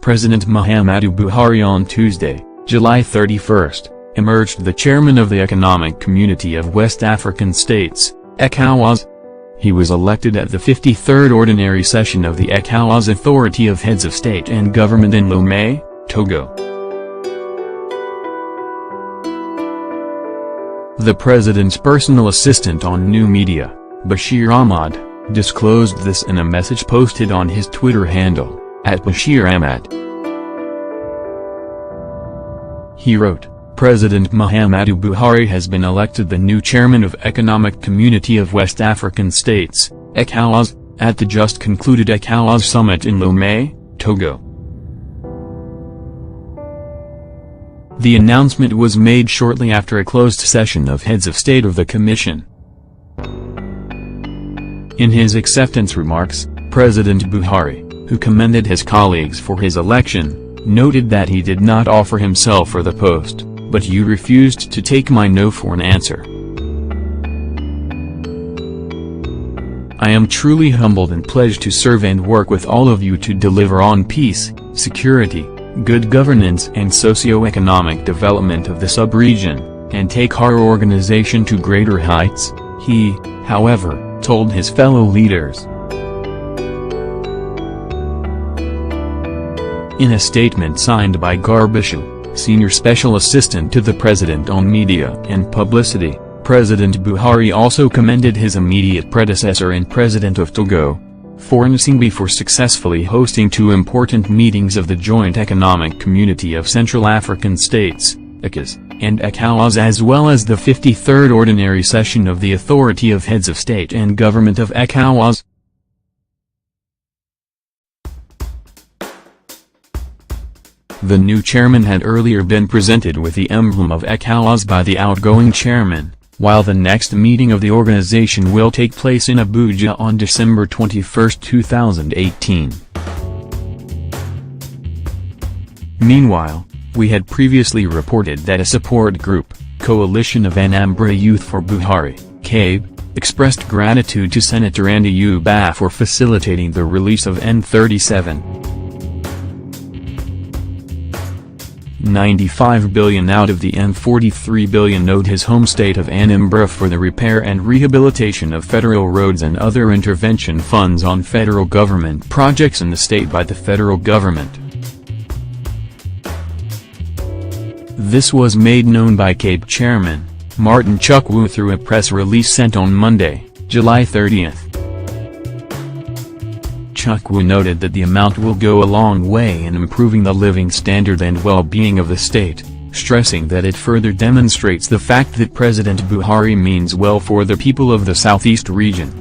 President Muhammadu Buhari on Tuesday, July 31st, emerged the chairman of the Economic Community of West African States, ECOWAS. He was elected at the 53rd Ordinary Session of the ECOWAS Authority of Heads of State and Government in Lomé, Togo. The president's personal assistant on new media, Bashir Ahmad, disclosed this in a message posted on his Twitter handle, @BashirAhmad. He wrote, "President Muhammadu Buhari has been elected the new chairman of Economic Community of West African States, ECOWAS, at the just concluded ECOWAS summit in Lomé, Togo." The announcement was made shortly after a closed session of heads of state of the commission. In his acceptance remarks, President Buhari, who commended his colleagues for his election, noted that he did not offer himself for the post, "But you refused to take my no for an answer. I am truly humbled and pledged to serve and work with all of you to deliver on peace, security, good governance and socio-economic development of the sub-region, and take our organization to greater heights," he, however, told his fellow leaders. In a statement signed by Garbishu, senior special assistant to the president on media and publicity, President Buhari also commended his immediate predecessor and president of Togo, Faure Gnassingbe, for successfully hosting two important meetings of the Joint Economic Community of Central African States, ECOWAS, and ECOWAS, as well as the 53rd Ordinary Session of the Authority of Heads of State and Government of ECOWAS. The new chairman had earlier been presented with the emblem of ECOWAS by the outgoing chairman, while the next meeting of the organization will take place in Abuja on December 21, 2018. Meanwhile, we had previously reported that a support group, Coalition of Anambra Youth for Buhari, CABE, expressed gratitude to Senator Andy Uba for facilitating the release of N37. 95 billion out of the N43 billion owed his home state of Anambra for the repair and rehabilitation of federal roads and other intervention funds on federal government projects in the state by the federal government. This was made known by CABE chairman, Martin Chukwu, through a press release sent on Monday, July 30th. Chukwu noted that the amount will go a long way in improving the living standard and well-being of the state, stressing that it further demonstrates the fact that President Buhari means well for the people of the southeast region.